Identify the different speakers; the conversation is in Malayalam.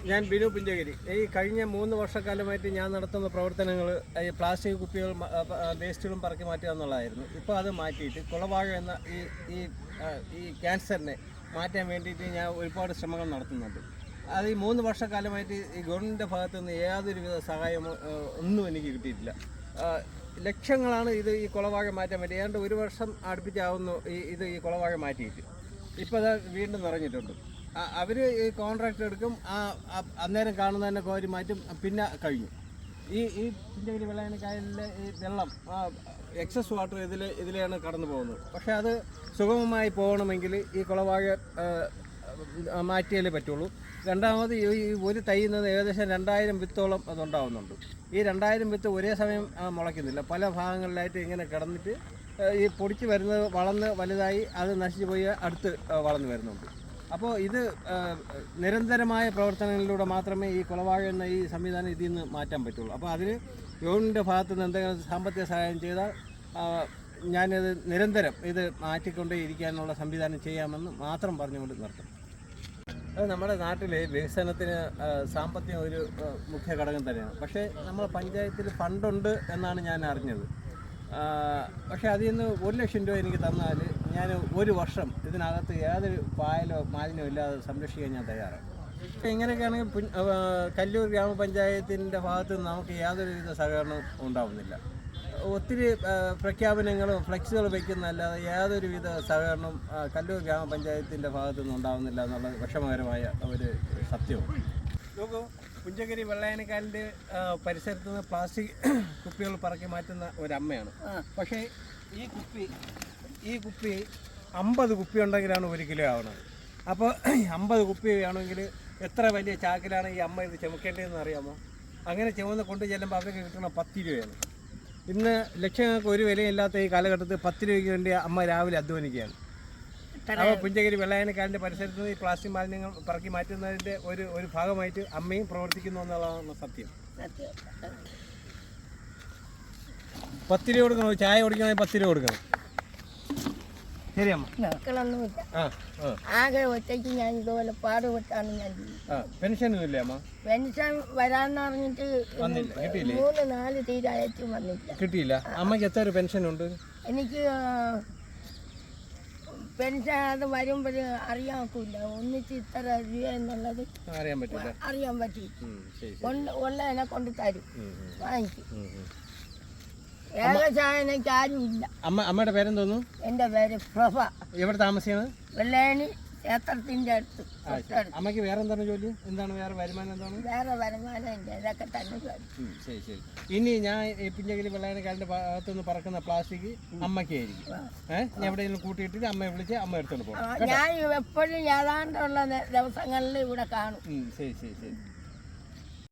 Speaker 1: ഞാൻ ബിനു പുഞ്ചഗിരി. ഈ കഴിഞ്ഞ 3 വർഷക്കാലമായിട്ട് ഞാൻ നടത്തുന്ന പ്രവർത്തനങ്ങൾ ഈ പ്ലാസ്റ്റിക് കുപ്പികൾ വേസ്റ്റുകളും പറക്കി മാറ്റുക എന്നുള്ളതായിരുന്നു. ഇപ്പോൾ അത് മാറ്റിയിട്ട് കുളവാഴ എന്ന ഈ ഈ ക്യാൻസറിനെ മാറ്റാൻ വേണ്ടിയിട്ട് ഞാൻ ഒരുപാട് ശ്രമങ്ങൾ നടത്തുന്നുണ്ട്. അത് ഈ 3 വർഷക്കാലമായിട്ട് ഈ ഗവൺമെൻറ്റിൻ്റെ ഭാഗത്തു നിന്ന് യാതൊരുവിധ സഹായമോ ഒന്നും എനിക്ക് കിട്ടിയിട്ടില്ല. ലക്ഷങ്ങളാണ് ഈ കുളവാഴ മാറ്റാൻ വേണ്ടി. ഏതാണ്ട് 1 വർഷം അടുപ്പിച്ചാവുന്നു ഈ കുളവാഴ മാറ്റിയിട്ട്. ഇപ്പോൾ അത് വീണ്ടും നിറഞ്ഞിട്ടുണ്ട്. അവർ ഈ കോൺട്രാക്ട് എടുക്കും, അന്നേരം കാണുന്ന തന്നെ കോരി മാറ്റും, പിന്നെ കഴിഞ്ഞു. ഈ പുഞ്ചഗിരി വെള്ളായണിക്കായലിലെ ഈ വെള്ളം എക്സസ് വാട്ടർ ഇതിലെയാണ് കടന്നു പോകുന്നത്. പക്ഷേ അത് സുഗമമായി പോകണമെങ്കിൽ ഈ കുളവാഴ മാറ്റിയാലേ പറ്റുള്ളൂ. രണ്ടാമത് ഈ ഒരു തൈന്നത് ഏകദേശം 2000 വിത്തോളം അതുണ്ടാവുന്നുണ്ട്. ഈ 2000 വിത്ത് ഒരേ സമയം മുളയ്ക്കുന്നില്ല. പല ഭാഗങ്ങളിലായിട്ട് ഇങ്ങനെ കിടന്നിട്ട് ഈ പൊടിച്ച് വരുന്നത് വളർന്ന് വലുതായി അത് നശിച്ചു പോയി അടുത്ത് വളർന്നു വരുന്നുണ്ട്. അപ്പോൾ ഇത് നിരന്തരമായ പ്രവർത്തനങ്ങളിലൂടെ മാത്രമേ ഈ കുളവാഴ എന്ന ഈ സംവിധാനം ഇതിൽ നിന്ന് മാറ്റാൻ പറ്റുള്ളൂ. അപ്പോൾ അതിന് ഗവൺമെൻറ്റിൻ്റെ ഭാഗത്തു നിന്ന് എന്തെങ്കിലും സാമ്പത്തിക സഹായം ചെയ്താൽ ഞാനിത് നിരന്തരം ഇത് മാറ്റിക്കൊണ്ടേ ഇരിക്കാനുള്ള സംവിധാനം ചെയ്യാമെന്ന് മാത്രം പറഞ്ഞുകൊണ്ട് നിർത്തും. അത് നമ്മുടെ നാട്ടിൽ വികസനത്തിന് സാമ്പത്തികം ഒരു മുഖ്യ ഘടകം തന്നെയാണ്. പക്ഷേ നമ്മുടെ പഞ്ചായത്തിൽ ഫണ്ടുണ്ട് എന്നാണ് ഞാൻ അറിഞ്ഞത്. പക്ഷേ അതിൽ നിന്ന് 1 ലക്ഷം രൂപ എനിക്ക് തന്നാൽ ഞാൻ 1 വർഷം ഇതിനകത്ത് യാതൊരു പായലോ മാലിന്യമോ ഇല്ലാതെ സംരക്ഷിക്കാൻ ഞാൻ തയ്യാറാണ്. പക്ഷേ ഇങ്ങനെയൊക്കെയാണെങ്കിൽ കല്ലൂർ ഗ്രാമപഞ്ചായത്തിൻ്റെ ഭാഗത്ത് നിന്ന് നമുക്ക് യാതൊരുവിധ സഹകരണവും ഉണ്ടാവുന്നില്ല. ഒത്തിരി പ്രഖ്യാപനങ്ങളും ഫ്ലെക്സുകൾ വയ്ക്കുന്നതല്ലാതെ യാതൊരുവിധ സഹകരണവും കല്ലൂർ ഗ്രാമപഞ്ചായത്തിൻ്റെ ഭാഗത്തു നിന്ന് ഉണ്ടാവുന്നില്ല എന്നുള്ളത് വിഷമകരമായ ഒരു സത്യവും. നോക്കൂ, പുഞ്ചഗിരി വെള്ളായണിക്കാലിൻ്റെ പരിസരത്ത് നിന്ന് പ്ലാസ്റ്റിക് കുപ്പികൾ പറക്കി മാറ്റുന്ന ഒരമ്മയാണ്. പക്ഷേ ഈ കുപ്പി 50 കുപ്പി ഉണ്ടെങ്കിലാണ് 1 കിലോ ആവുന്നത്. അപ്പോൾ 50 കുപ്പി ആണെങ്കിൽ എത്ര വലിയ ചാക്കിലാണ് ഈ അമ്മ ഇത് ചുമക്കേണ്ടതെന്ന് അറിയാമോ? അങ്ങനെ ചുമന്ന് കൊണ്ട് ചെല്ലുമ്പോൾ അവർക്ക് കിട്ടുന്ന 10 രൂപയാണ്. ഇന്ന് ലക്ഷങ്ങൾക്ക് ഒരു വിലയില്ലാത്ത ഈ കാലഘട്ടത്തിൽ 10 രൂപയ്ക്ക് വേണ്ടി അമ്മ രാവിലെ അധ്വാനിക്കുകയാണ്. അപ്പോൾ പുഞ്ചഗിരി വെള്ളായണിക്കാലിൻ്റെ പരിസരത്ത് നിന്ന് ഈ പ്ലാസ്റ്റിക് മാലിന്യങ്ങൾ പറക്കി മാറ്റുന്നതിൻ്റെ ഒരു ഭാഗമായിട്ട് അമ്മയും പ്രവർത്തിക്കുന്നു എന്നുള്ളതാണ് സത്യം. 10 രൂപ കൊടുക്കണം, ചായ കുടിക്കണമെങ്കിൽ 10 രൂപ കൊടുക്കണം. ശരിയമ്മ.
Speaker 2: ആകെ ഒറ്റയ്ക്ക് ഞാൻ ഇതുപോലെ പാടുപെട്ടാണ് ഞാൻ.
Speaker 1: പെൻഷനൊന്നും ഇല്ലേ അമ്മ?
Speaker 2: പെൻഷൻ വരാന്ന് പറഞ്ഞിട്ട് 3-4 തീരായിട്ടും വന്നില്ല.
Speaker 1: കിട്ടിയില്ല. അമ്മയ്ക്ക് എത്ര പെൻഷനുണ്ട്?
Speaker 2: എനിക്ക് പെൻഷൻ അത് വരുമ്പോൾ അറിയാൻ ഒക്കില്ല. ഒന്നിച്ച് ഇത്ര രൂപ എന്നുള്ളത് അറിയാൻ പറ്റി. ഉള്ളതിനെ കൊണ്ട് തരും, വാങ്ങിക്കും. ഏകശായനക്ക് ആരും ഇല്ല.
Speaker 1: അമ്മയുടെ പേരെന്തോന്നു?
Speaker 2: എൻ്റെ പേര് പ്രഭ.
Speaker 1: എവിടെ താമസിക്കുന്നത്?
Speaker 2: വെള്ളായണി ക്ഷേത്രത്തിൻ്റെ അടുത്ത്.
Speaker 1: അമ്മയ്ക്ക് വേറെ എന്താണ് ജോലി? എന്താണ് വേറെ വരുമാനം? എന്താണ്
Speaker 2: വേറെ വരുമാനം? ഇല്ല, ഇതൊക്കെ തന്നെ.
Speaker 1: ശരി ശരി. ഇനി ഞാൻ ഈ പുഞ്ചഗിരി വെള്ളായണിക്കാലിൻ്റെ ഭാഗത്തുനിന്ന് പറക്കുന്ന പ്ലാസ്റ്റിക് അമ്മയ്ക്കായിരിക്കും. ഞാൻ എവിടെയെങ്കിലും കൂട്ടിയിട്ടിട്ട് അമ്മയെ വിളിച്ച് അമ്മ എടുത്തോണ്ട് പോകും.
Speaker 2: ഞാൻ എപ്പോഴും ഏതാണ്ടുള്ള ദിവസങ്ങളിൽ ഇവിടെ കാണും.
Speaker 1: ശരി ശരി ശരി.